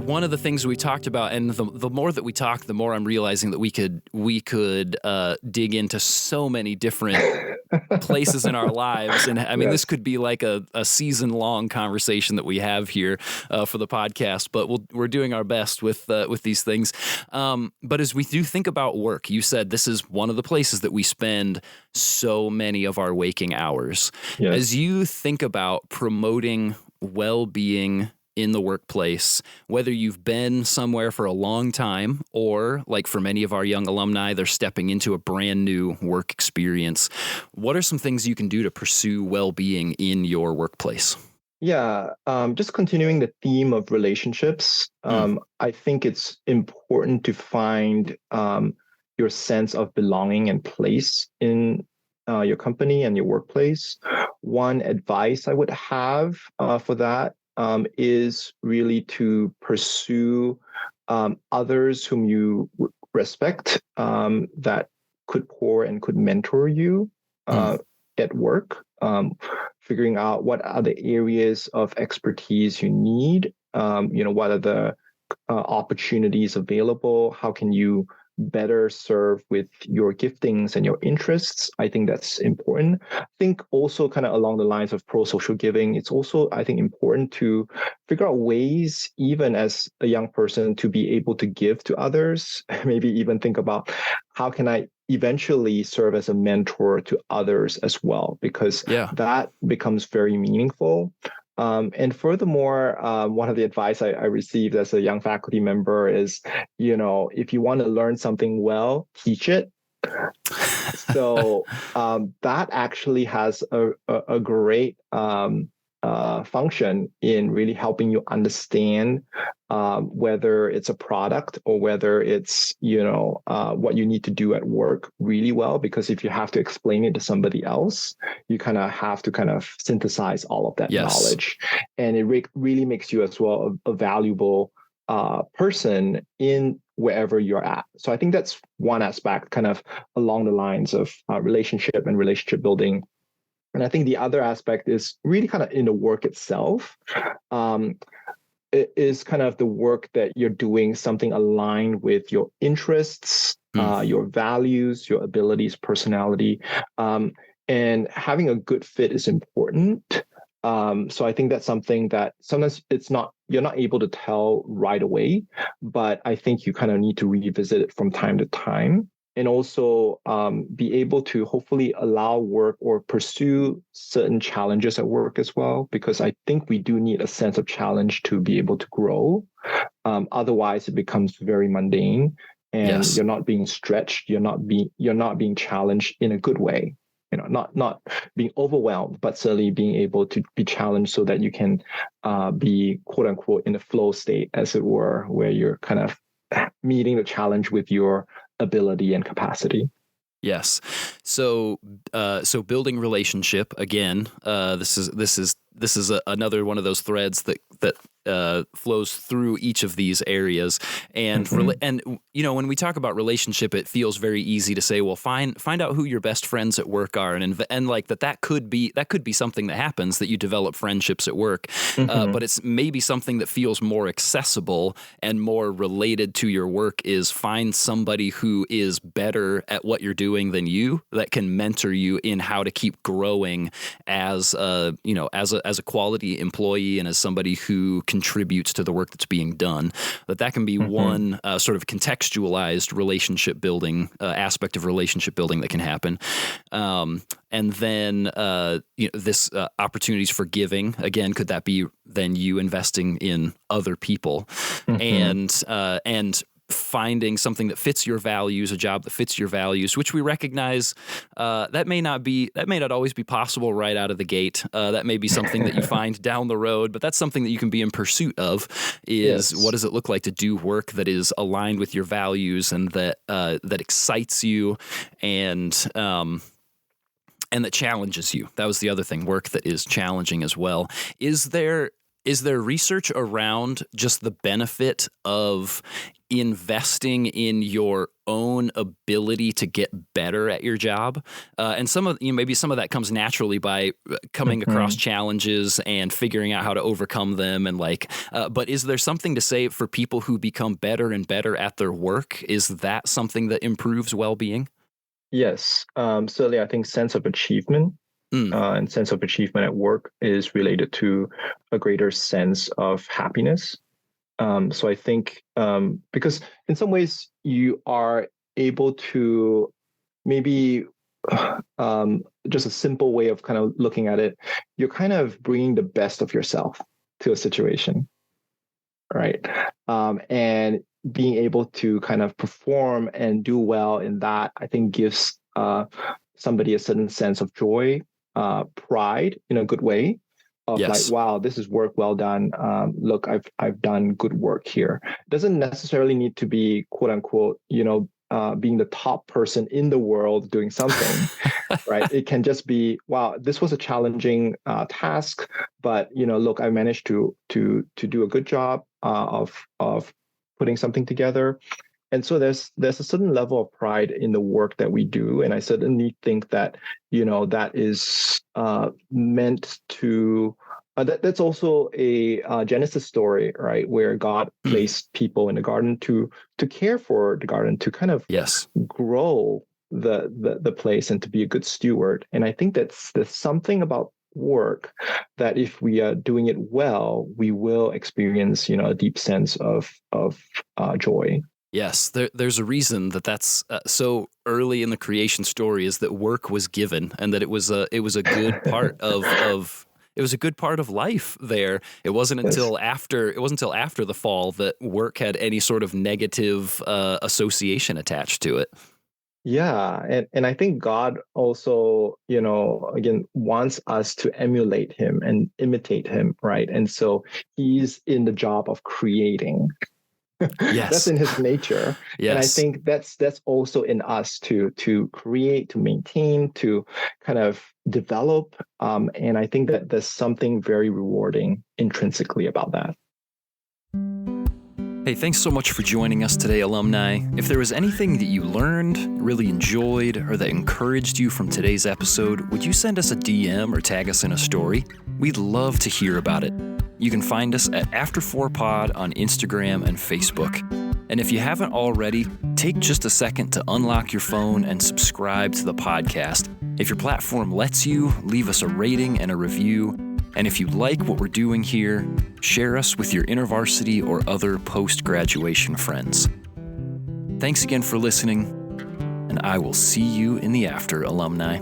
one of the things we talked about, and the more that we talk, the more I'm realizing that we could dig into so many different places in our lives. And I mean, this could be like a season-long conversation that we have here for the podcast, but we're doing our best with these things. But as we do think about work, you said this is one of the places that we spend so many of our waking hours. Yes. As you think about promoting well-being in the workplace, whether you've been somewhere for a long time or, like for many of our young alumni, they're stepping into a brand new work experience, what are some things you can do to pursue well-being in your workplace? Yeah, just continuing the theme of relationships, I think it's important to find your sense of belonging and place in your company and your workplace. One advice I would have for that is really to pursue others whom you respect that could pour and could mentor you at work, figuring out what are the areas of expertise you need, what are the opportunities available, how can you better serve with your giftings and your interests. I think that's important. I think also kind of along the lines of pro-social giving, it's also, I think, important to figure out ways, even as a young person, to be able to give to others. Maybe even think about how can I eventually serve as a mentor to others as well, because that becomes very meaningful. And furthermore, one of the advice I received as a young faculty member is, if you want to learn something well, teach it. So that actually has a great function in really helping you understand whether it's a product or whether it's, what you need to do at work really well. Because if you have to explain it to somebody else, you kind of have to kind of synthesize all of that knowledge. And it really makes you as well a valuable person in wherever you're at. So I think that's one aspect kind of along the lines of relationship and relationship building. And I think the other aspect is really kind of in the work itself. It is kind of the work that you're doing something aligned with your interests, your values, your abilities, personality. And having a good fit is important. So I think that's something that sometimes you're not able to tell right away, but I think you kind of need to revisit it from time to time. And also be able to hopefully allow work or pursue certain challenges at work as well, because I think we do need a sense of challenge to be able to grow. Otherwise, it becomes very mundane, and you're not being stretched. You're not being challenged in a good way. Not being overwhelmed, but certainly being able to be challenged so that you can be quote unquote in a flow state, as it were, where you're kind of meeting the challenge with your ability and capacity. Yes. So building relationship again. This is another one of those threads that flows through each of these areas. And when we talk about relationship, it feels very easy to say, well, find out who your best friends at work are, and like that could be something that happens, that you develop friendships at work. But it's maybe something that feels more accessible and more related to your work is find somebody who is better at what you're doing than you, that can mentor you in how to keep growing as a quality employee and as somebody who contributes to the work that's being done. That can be one sort of contextualized relationship building aspect of relationship building that can happen. And then this opportunities for giving, again, could that be then you investing in other people and finding something that fits your values, a job that fits your values, which we recognize that may not always be possible right out of the gate. That may be something that you find down the road, but that's something that you can be in pursuit of. What does it look like to do work that is aligned with your values and that excites you and that challenges you? That was the other thing, work that is challenging as well. Is there research around just the benefit of investing in your own ability to get better at your job. And some of, maybe some of that comes naturally by coming across challenges and figuring out how to overcome them. And but is there something to say for people who become better and better at their work? Is that something that improves well-being? Yes, certainly. I think sense of achievement and sense of achievement at work is related to a greater sense of happiness. So I think because in some ways you are able to maybe just a simple way of kind of looking at it, you're kind of bringing the best of yourself to a situation, right? And being able to kind of perform and do well in that, I think gives somebody a certain sense of joy, pride in a good way, of like, Yes. wow, this is work well done. Look, I've done good work here. It doesn't necessarily need to be quote unquote, being the top person in the world doing something, right? It can just be, wow, this was a challenging task, but look, I managed to do a good job of putting something together. And so there's a certain level of pride in the work that we do, and I certainly think that that is meant to. That's also a Genesis story, right, where God placed people in the garden to care for the garden, to kind of Yes. grow the place and to be a good steward. And I think there's something about work that if we are doing it well, we will experience a deep sense of joy. Yes, there's a reason that's so early in the creation story, is that work was given, and that it was a good part of it was a good part of life there. It wasn't until after the fall that work had any sort of negative association attached to it. Yeah, and I think God also, again, wants us to emulate him and imitate him, right? And so he's in the job of creating. Yes. That's in his nature. Yes. And I think that's also in us to create, to maintain, to kind of develop. And I think that there's something very rewarding intrinsically about that. Hey, thanks so much for joining us today, alumni. If there was anything that you learned, really enjoyed, or that encouraged you from today's episode, would you send us a DM or tag us in a story? We'd love to hear about it. You can find us at After4Pod on Instagram and Facebook. And if you haven't already, take just a second to unlock your phone and subscribe to the podcast. If your platform lets you, leave us a rating and a review. And if you like what we're doing here, share us with your InterVarsity or other post-graduation friends. Thanks again for listening, and I will see you in the after, alumni.